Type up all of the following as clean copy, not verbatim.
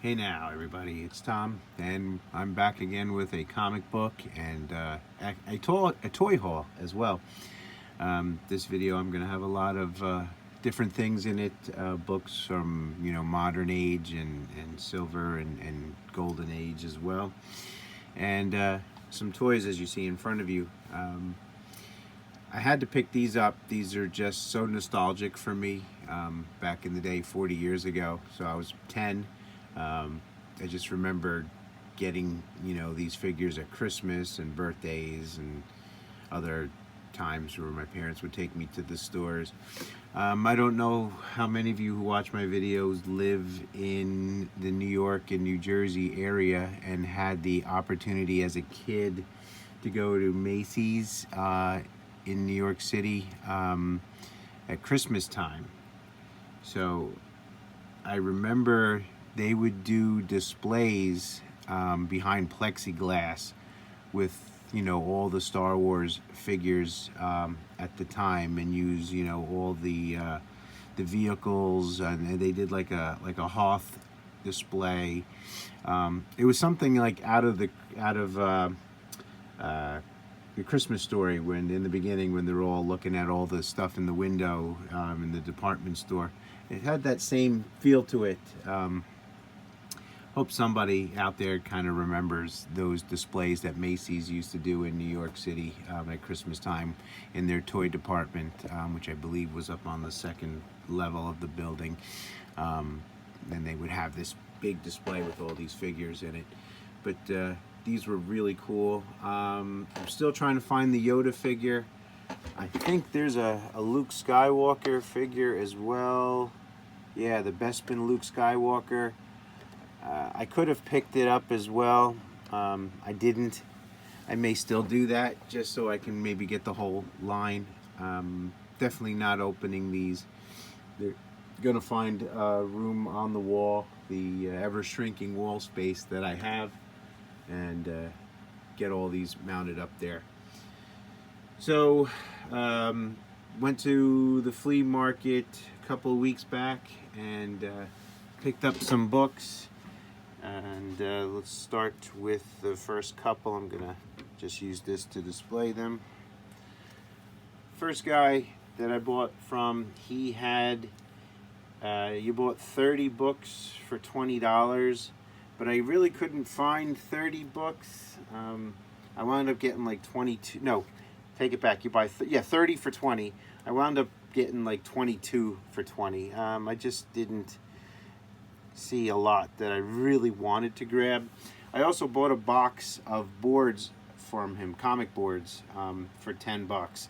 Hey now, everybody, it's Tom, and I'm back again with a comic book and a toy haul as well. This video, I'm going to have a lot of different things in it, books from, modern age and silver and golden age as well. And some toys, as you see in front of you. I had to pick these up. These are just so nostalgic for me. Back in the day, 40 years ago, so I was 10. I just remember getting, these figures at Christmas and birthdays and other times where my parents would take me to the stores. I don't know how many of you who watch my videos live in the New York and New Jersey area and had the opportunity as a kid to go to Macy's in New York City at Christmas time. So I remember they would do displays behind plexiglass with all the Star Wars figures at the time, and use all the vehicles, and they did like a Hoth display. It was something like out of the Christmas Story, when in the beginning, when they're all looking at all the stuff in the window in the department store. It had that same feel to it. Hope somebody out there kind of remembers those displays that Macy's used to do in New York City at Christmas time in their toy department, which I believe was up on the second level of the building. And they would have this big display with all these figures in it. But these were really cool. I'm still trying to find the Yoda figure. I think there's a Luke Skywalker figure as well. Yeah, the Bespin Luke Skywalker. I could have picked it up as well. I didn't. I may still do that just so I can maybe get the whole line. Definitely not opening these. They're gonna find room on the wall, the ever-shrinking wall space that I have, and get all these mounted up there. So, went to the flea market a couple of weeks back and picked up some books. And let's start with the first couple. I'm gonna just use this to display them. First guy that I bought from, he had, you bought 30 books for $20, but I really couldn't find 30 books. I wound up getting like 22, no, take it back, you buy, 30 for 20. I wound up getting like 22 for 20. I just didn't see a lot that I really wanted to grab. I also bought a box of boards from him, comic boards, for $10.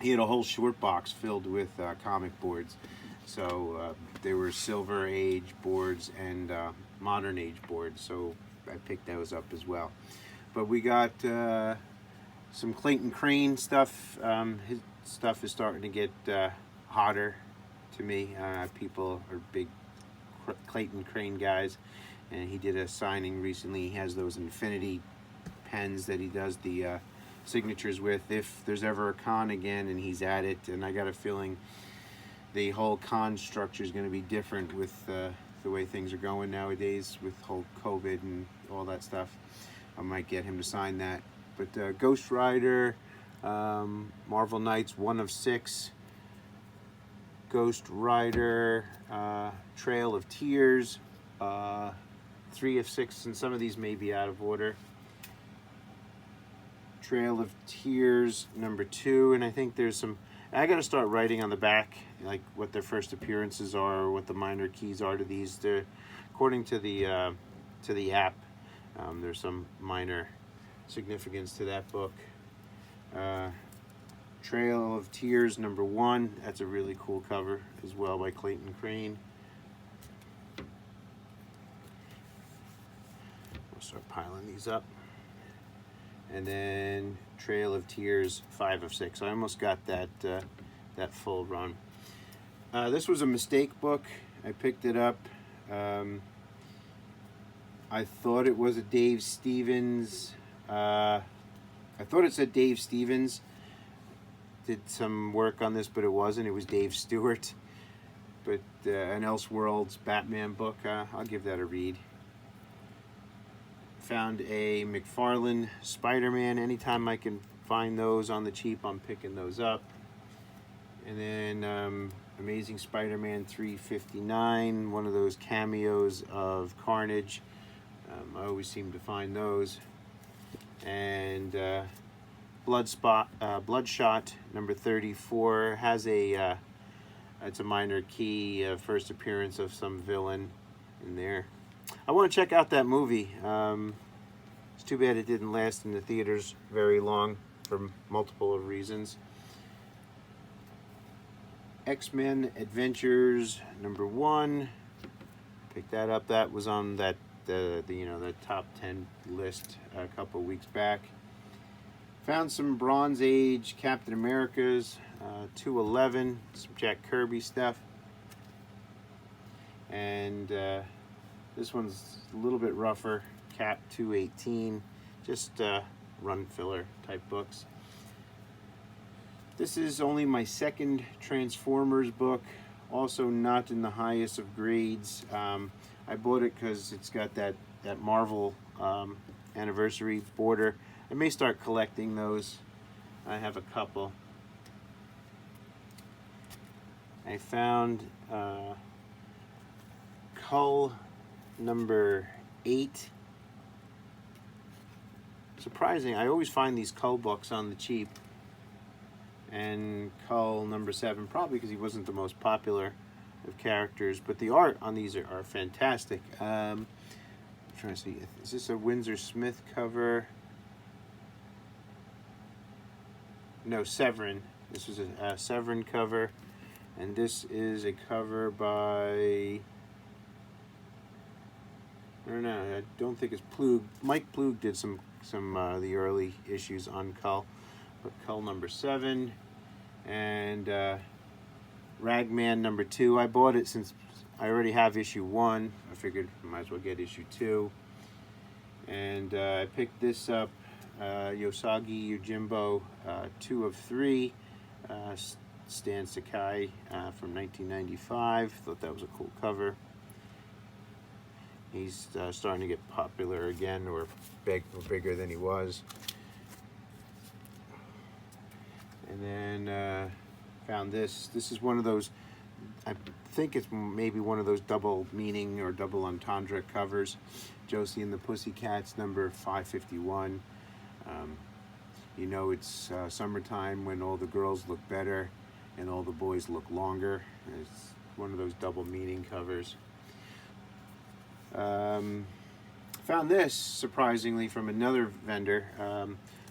He had a whole short box filled with comic boards. So they were Silver Age boards and Modern Age boards, so I picked those up as well. But we got some Clayton Crane stuff. His stuff is starting to get hotter to me. People are big Clayton Crane guys, and he did a signing recently. He has those infinity pens that he does the signatures with if there's ever a con again and he's at it. And I got a feeling the whole con structure is going to be different with the way things are going nowadays with whole COVID and all that stuff. I might get him to sign that. But Ghost Rider, Marvel Knights 1 of 6, Ghost Rider, Trail of Tears, 3 of 6, and some of these may be out of order. Trail of Tears number 2, and I think there's some. I got to start writing on the back like what their first appearances are, or what the minor keys are to these. They're, according to the app, there's some minor significance to that book. Trail of Tears number 1. That's a really cool cover as well by Clayton Crane. We'll start piling these up. And then Trail of Tears 5 of 6. I almost got that full run. This was a mistake book. I picked it up. I thought it was a Dave Stevens. I thought it said Dave Stevens did some work on this, but it wasn't. It was Dave Stewart. but an Elseworlds Batman book. I'll give that a read. Found a McFarlane Spider-Man. Anytime I can find those on the cheap, I'm picking those up. And then Amazing Spider-Man 359, one of those cameos of Carnage. I always seem to find those. And Bloodshot number 34 has a it's a minor key first appearance of some villain in there. I want to check out that movie. It's too bad it didn't last in the theaters very long for multiple reasons. X-Men Adventures number 1. Picked that up. That was on that the top 10 list a couple weeks back. Found some Bronze Age Captain Americas, 211, some Jack Kirby stuff. And this one's a little bit rougher, Cap 218, just run filler type books. This is only my second Transformers book, also not in the highest of grades. I bought it because it's got that Marvel anniversary border. I may start collecting those. I have a couple. I found Cull number 8. Surprising, I always find these Cull books on the cheap. And Cull number 7, probably because he wasn't the most popular of characters, but the art on these are fantastic. I'm trying to see, is this a Windsor Smith cover? No, Severin. This was a Severin cover, and this is a cover by, I don't know, I don't think it's Plug. Mike Plug did some the early issues on Cull, but Cull number 7, and Ragman number 2. I bought it since I already have issue 1. I figured I might as well get issue 2, and I picked this up. Yosagi Yojimbo, 2 of 3, Stan Sakai from 1995. Thought that was a cool cover. He's starting to get popular again, or bigger than he was. And then found this. This is one of those, I think it's maybe one of those double meaning or double entendre covers. Josie and the Pussycats, number 551. You know, it's summertime when all the girls look better and all the boys look longer. It's one of those double meaning covers. Found this, surprisingly, from another vendor.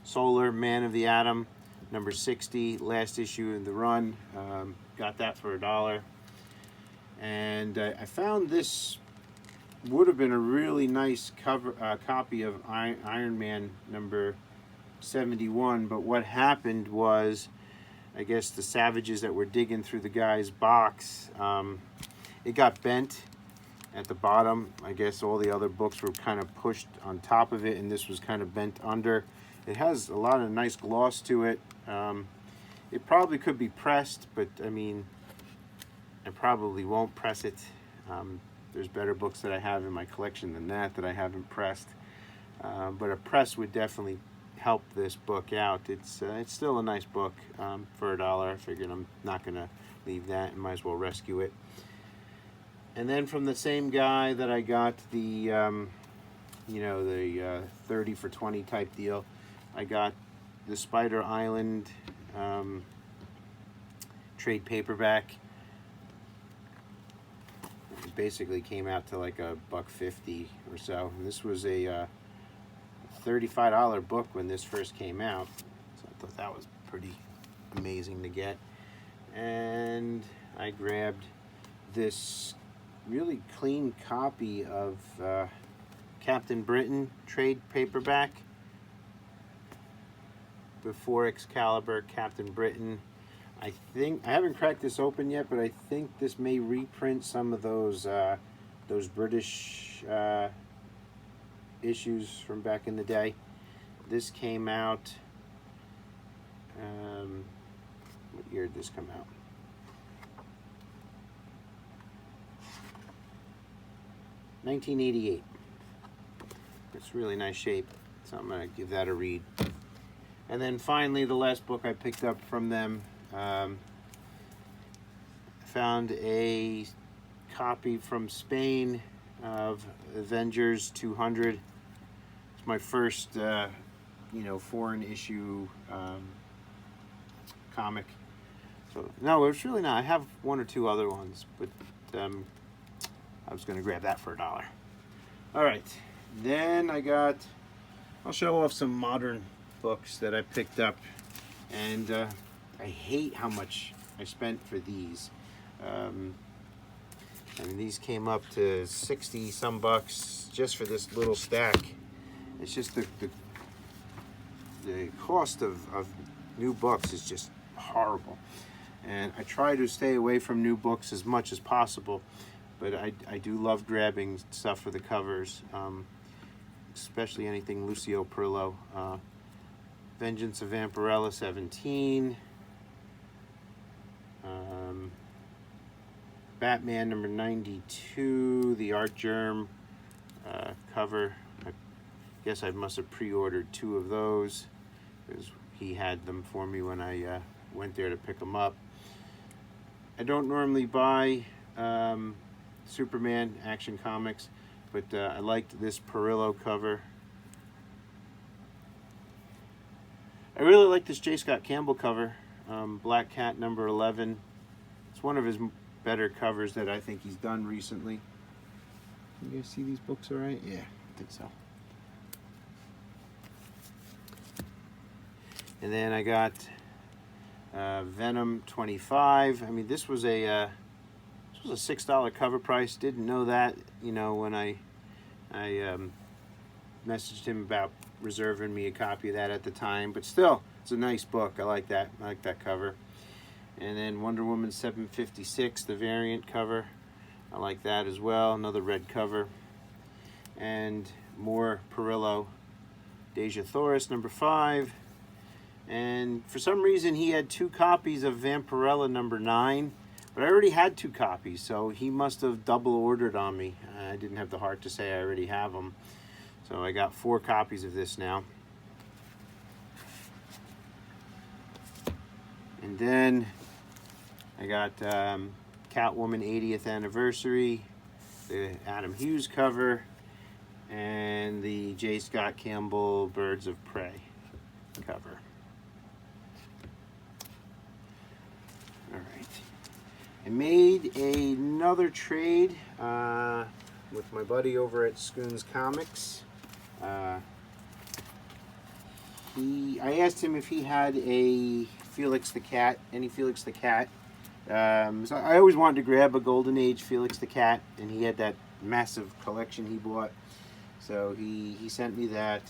Solar Man of the Atom, number 60, last issue in the run. Got that for $1. And I found this would have been a really nice copy of Iron Man number 71, but what happened was, I guess the savages that were digging through the guy's box, it got bent at the bottom. I guess all the other books were kind of pushed on top of it, and this was kind of bent under. It has a lot of nice gloss to it. It probably could be pressed, but I mean, I probably won't press it. There's better books that I have in my collection than that I haven't pressed. But a press would definitely help this book out. It's still a nice book for $1. I figured I'm not going to leave that and might as well rescue it. And then from the same guy that I got the 30 for 20 type deal, I got the Spider Island trade paperback. It basically came out to like $1.50 or so. And this was a $35 book when this first came out, so I thought that was pretty amazing to get. And I grabbed this really clean copy of Captain Britain trade paperback. Before Excalibur, Captain Britain. I haven't cracked this open yet, but I think this may reprint some of those British issues from back in the day. This came out, what year did this come out? 1988. It's really nice shape, so I'm going to give that a read. And then finally, the last book I picked up from them, found a copy from Spain of Avengers 200. It's my first, foreign issue comic. So no, it's really not. I have one or two other ones, but I was going to grab that for $1. All right, then I'll show off some modern books that I picked up, and I hate how much I spent for these. These came up to 60 some bucks just for this little stack. It's just the cost of new books is just horrible. And I try to stay away from new books as much as possible, but I do love grabbing stuff for the covers, especially anything Lucio Perillo. Vengeance of Vampirella 17, Batman number 92, the Art Germ cover. I guess I must have pre-ordered 2 of those because he had them for me when I went there to pick them up. I don't normally buy Superman Action Comics, but I liked this Perillo cover. I really like this J. Scott Campbell cover, Black Cat number 11. It's one of his better covers that I think he's done recently. You guys see these books all right? Yeah, I think so. And then I got Venom 25. I mean, this was a $6 cover price. Didn't know that, when I messaged him about reserving me a copy of that at the time, but still, it's a nice book. I like that. I like that cover. And then Wonder Woman 756, the variant cover. I like that as well. Another red cover. And more Perillo, Deja Thoris number 5. And for some reason he had 2 copies of Vampirella number 9, but I already had 2 copies, so he must have double ordered on me. I didn't have the heart to say I already have them. So I got 4 copies of this now. And then I got Catwoman 80th Anniversary, the Adam Hughes cover, and the J. Scott Campbell Birds of Prey cover. All right. I made another trade with my buddy over at Schoon's Comics. I asked him if he had a Felix the Cat, any Felix the Cat. So I always wanted to grab a Golden Age Felix the Cat, and he had that massive collection he bought. So he sent me that.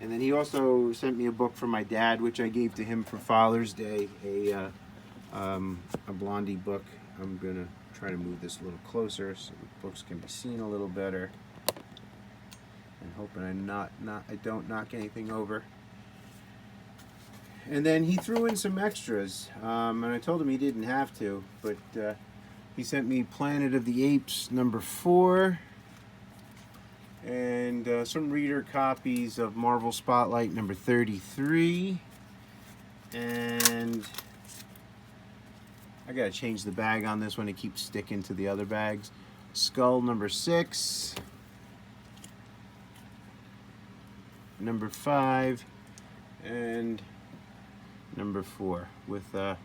And then he also sent me a book from my dad, which I gave to him for Father's Day, a Blondie book. I'm going to try to move this a little closer so the books can be seen a little better. And hoping I don't knock anything over. And then he threw in some extras, and I told him he didn't have to, but he sent me Planet of the Apes number 4, and some reader copies of Marvel Spotlight number 33, and I gotta change the bag on this one, it keeps sticking to the other bags. Skull number 6, number 5, and number 4 with a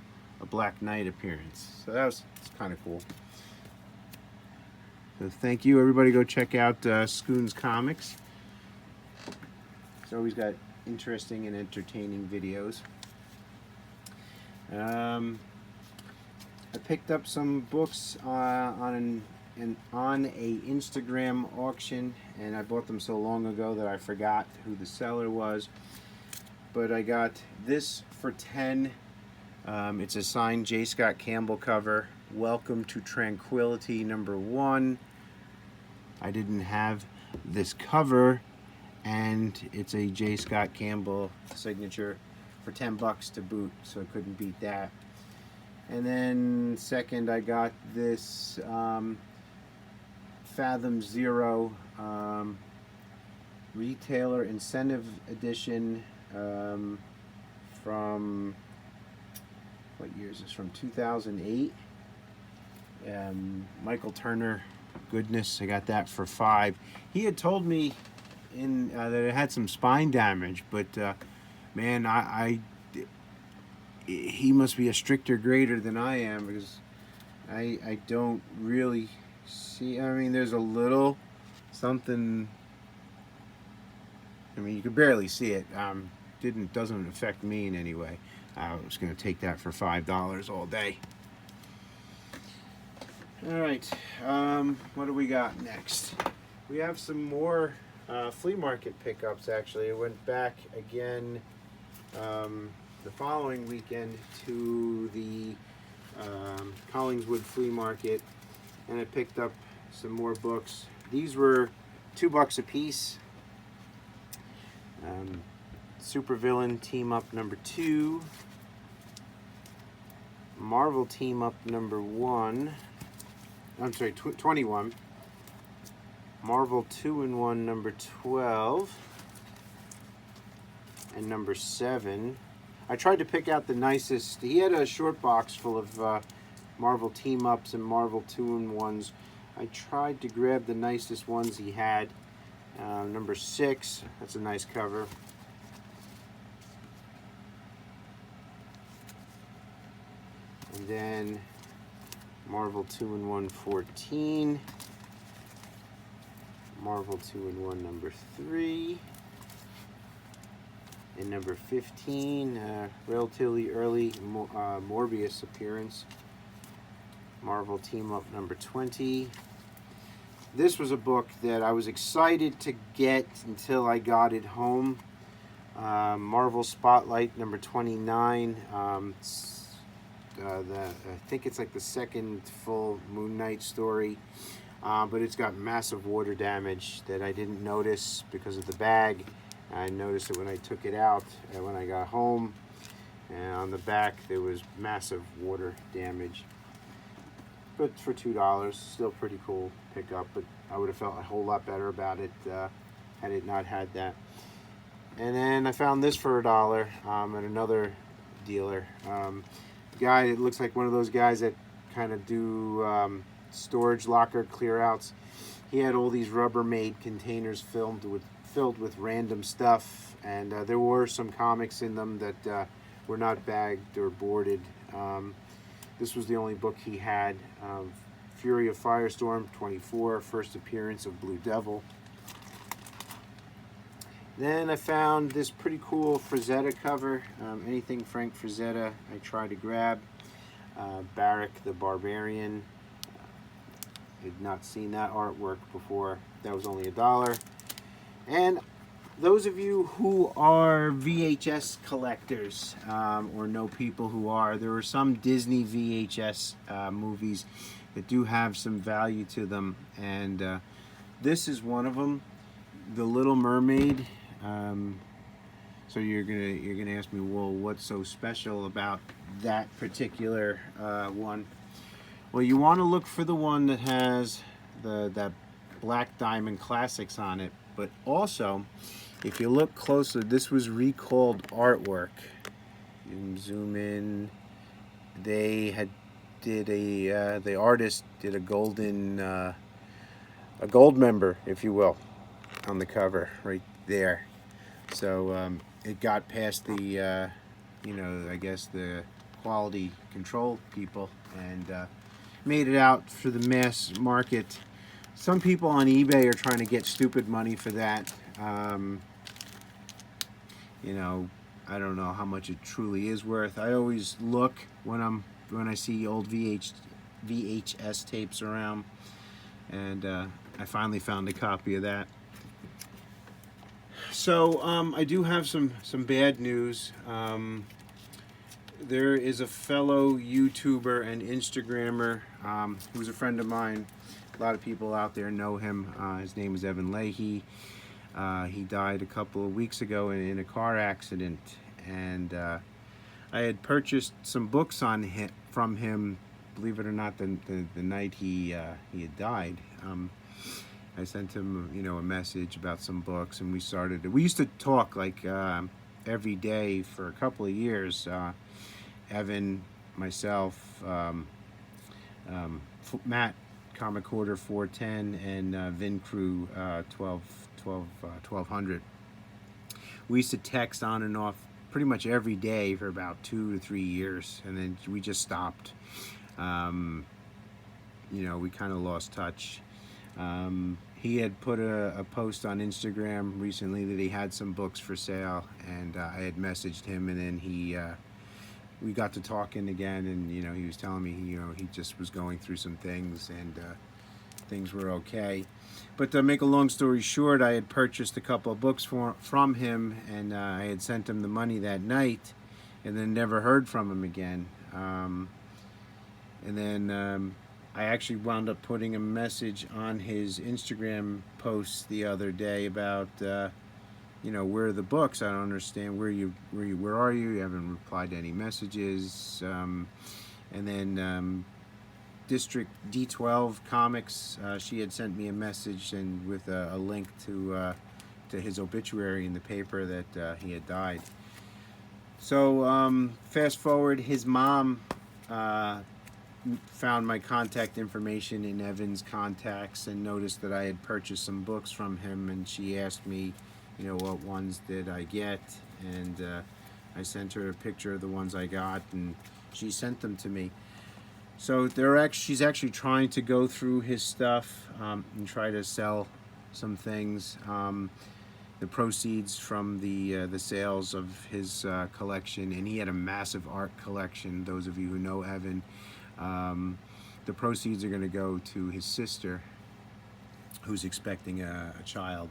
Black Knight appearance. So it's kind of cool. So thank you, everybody. Go check out Schoon's Comics. He's always got interesting and entertaining videos. I picked up some books on a Instagram auction, and I bought them so long ago that I forgot who the seller was. But I got this for 10. It's a signed J. Scott Campbell cover. Welcome to Tranquility number 1. I didn't have this cover, and it's a J. Scott Campbell signature for 10 bucks to boot, so I couldn't beat that. And then second, I got this Fathom Zero Retailer Incentive Edition from, what year is this? From 2008. Michael Turner goodness. I got that for $5. He had told me that it had some spine damage, but man, he must be a stricter grader than I am, because I don't really see. I mean, there's a little something. I mean, you could barely see it. Doesn't affect me in any way. I was going to take that for $5 all day. All right, what do we got next? We have some more flea market pickups. Actually, I went back again the following weekend to the Collingswood flea market, and I picked up some more books. These were $2 a piece. Supervillain Team Up number 2, Marvel Team Up number 1. I'm sorry, 21. Marvel 2-in-1 number 12 and number 7. I tried to pick out the nicest. He had a short box full of Marvel Team Ups and Marvel 2-in-1s. I tried to grab the nicest ones he had. Number 6, that's a nice cover. And then Marvel 2-in-1 14. Marvel 2-in-1 number 3. And number 15, relatively early Morbius appearance. Marvel Team Up number 20. This was a book that I was excited to get until I got it home. Marvel Spotlight number 29. I think it's like the second full Moon Knight story, but it's got massive water damage that I didn't notice because of the bag. I noticed it when I took it out and when I got home, and on the back there was massive water damage. But for $2, still pretty cool pickup, but I would have felt a whole lot better about it had it not had that. And then I found this for $1 at another dealer. Guy, it looks like one of those guys that kind of do storage locker clear outs. He had all these Rubbermaid containers filled with random stuff, and there were some comics in them that were not bagged or boarded. This was the only book he had. Fury of Firestorm 24, first appearance of Blue Devil. Then I found this pretty cool Frazetta cover. Anything Frank Frazetta I try to grab. Barrack the Barbarian. Had not seen that artwork before. That was only $1. And those of you who are VHS collectors, or know people who are, there are some Disney VHS movies that do have some value to them, and this is one of them, The Little Mermaid. So you're gonna ask me, well, what's so special about that particular one? Well, you want to look for the one that has that Black Diamond Classics on it, but also, if you look closer, this was recalled artwork. You can zoom in. They had the artist did a golden a gold member, if you will, on the cover right there. So it got past the I guess the quality control people, and made it out for the mass market. Some people on eBay are trying to get stupid money for that. I don't know how much it truly is worth. I always look when I see old VHS tapes around, and I finally found a copy of that. So I do have some bad news. There is a fellow YouTuber and Instagrammer who's a friend of mine. A lot of people out there know him. His name is Leahy. He died a couple of weeks ago in a car accident, and I had purchased some books from him, believe it or not, the night he had died. I sent him, a message about some books, and we used to talk like every day for a couple of years. Evan, myself, Matt, Comic Order 410, and Vin Crew 1200. We used to text on and off pretty much every day for about 2 to 3 years, and then we just stopped. We kind of lost touch. He had put a post on Instagram recently that he had some books for sale, and I had messaged him, and then we got to talking again, and he was telling me he just was going through some things, and things were okay. But to make a long story short, I had purchased a couple of books from him, and I had sent him the money that night, and then never heard from him again. And then I actually wound up putting a message on his Instagram post the other day about where are the books? I don't understand where are you? You haven't replied to any messages. And then District D12 Comics, she had sent me a message and with a link to his obituary in the paper that he had died. So fast forward, his mom found my contact information in Evan's contacts and noticed that I had purchased some books from him, and she asked me, what ones did I get, and I sent her a picture of the ones I got, and she sent them to me. So she's actually trying to go through his stuff and try to sell some things. The proceeds from the sales of his collection, and he had a massive art collection. Those of you who know Evan, the proceeds are going to go to his sister, who's expecting a child.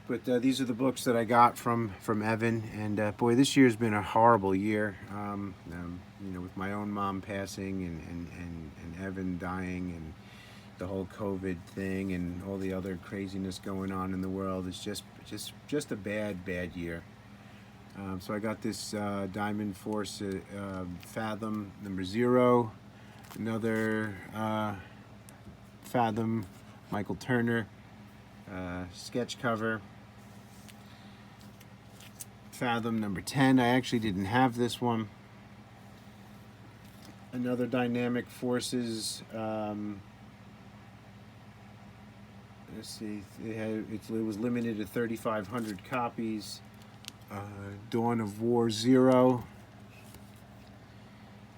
But these are the books that I got from Evan, and boy, this year's been a horrible year. With my own mom passing and Evan dying, and the whole COVID thing, and all the other craziness going on in the world. It's just a bad year. So I got this Diamond Force Fathom #0, another Fathom Michael Turner sketch cover. Fathom #10. I actually didn't have this one. Another Dynamic Forces. Let's see. It was limited to 3,500 copies. Dawn of War 0.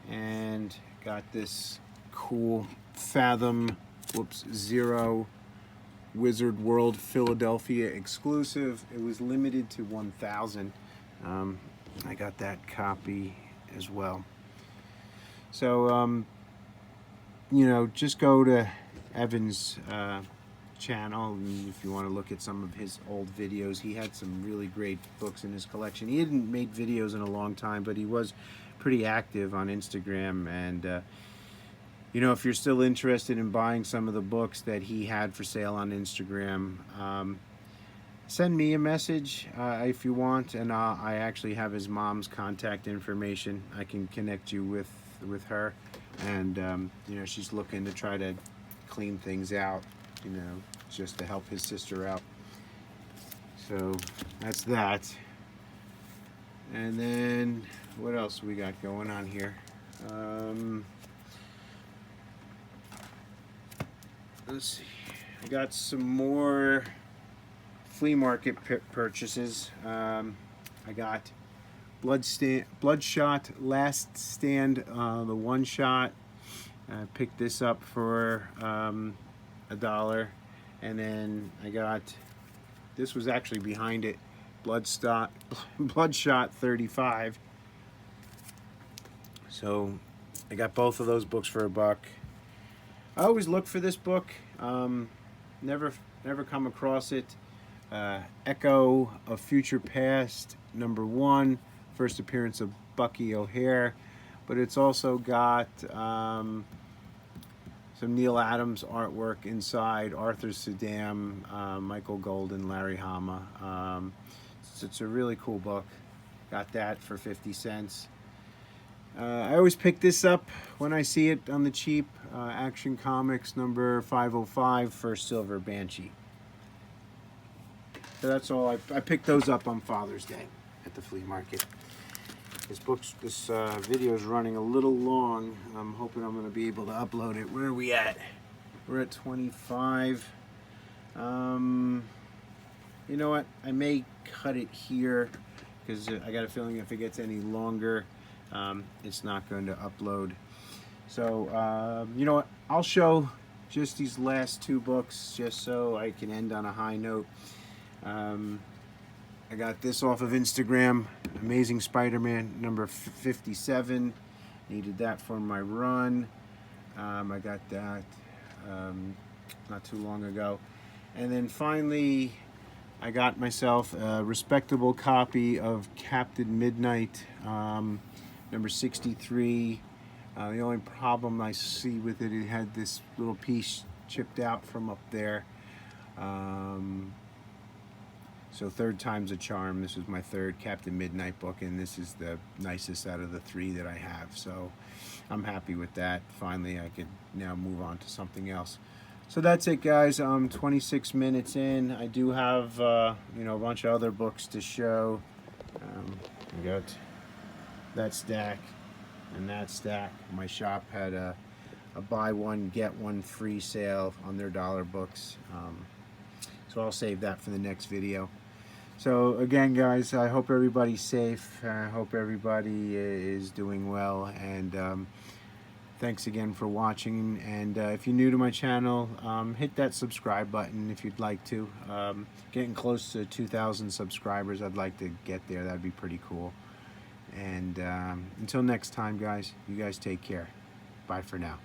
And got this cool Fathom 0 Wizard World Philadelphia exclusive. It was limited to 1,000. I got that copy as well. So, just go to Evan's channel, and if you want to look at some of his old videos. He had some really great books in his collection. He hadn't made videos in a long time, but he was pretty active on Instagram, and if you're still interested in buying some of the books that he had for sale on Instagram, send me a message if you want, and I actually have his mom's contact information. I can connect you with her, and she's looking to try to clean things out, just to help his sister out. So that's that. And then what else we got going on here? Let's see. I got some more flea market purchases. I got Bloodshot Last Stand, the one shot. I picked this up for $1, and then I got, this was actually behind it, Bloodshot 35. So I got both of those books for $1. I always look for this book. Never come across it. Echo of Future Past #1, first appearance of Bucky O'Hare, but it's also got some Neil Adams artwork inside, Arthur Saddam, Michael Golden, Larry Hama. So it's a really cool book. Got that for 50 cents. I always pick this up when I see it on the cheap. Action Comics number 505 for Silver Banshee. So that's all. I picked those up on Father's Day at the flea market. This video is running a little long. I'm hoping I'm going to be able to upload it. Where are we at? We're at 25. You know what? I may cut it here because I got a feeling if it gets any longer, it's not going to upload. So, you know what? I'll show just these last two books just so I can end on a high note. I got this off of Instagram, Amazing Spider-Man number 57. Needed that for my run. I got that not too long ago. And then finally, I got myself a respectable copy of Captain Midnight, number 63. The only problem I see with it, it had this little piece chipped out from up there. So third time's a charm. This is my third Captain Midnight book, and this is the nicest out of the three that I have. So I'm happy with that. Finally, I could now move on to something else. So that's it, guys. 26 minutes in. I do have you know, a bunch of other books to show. I got that stack and that stack. My shop had a buy one get one free sale on their dollar books. So I'll save that for the next video. So again, guys, I hope everybody's safe. I hope everybody is doing well, and thanks again for watching. And if you're new to my channel, hit that subscribe button if you'd like to. Getting close to 2,000 subscribers. I'd like to get there. That'd be pretty cool. And until next time, guys, you guys take care. Bye for now.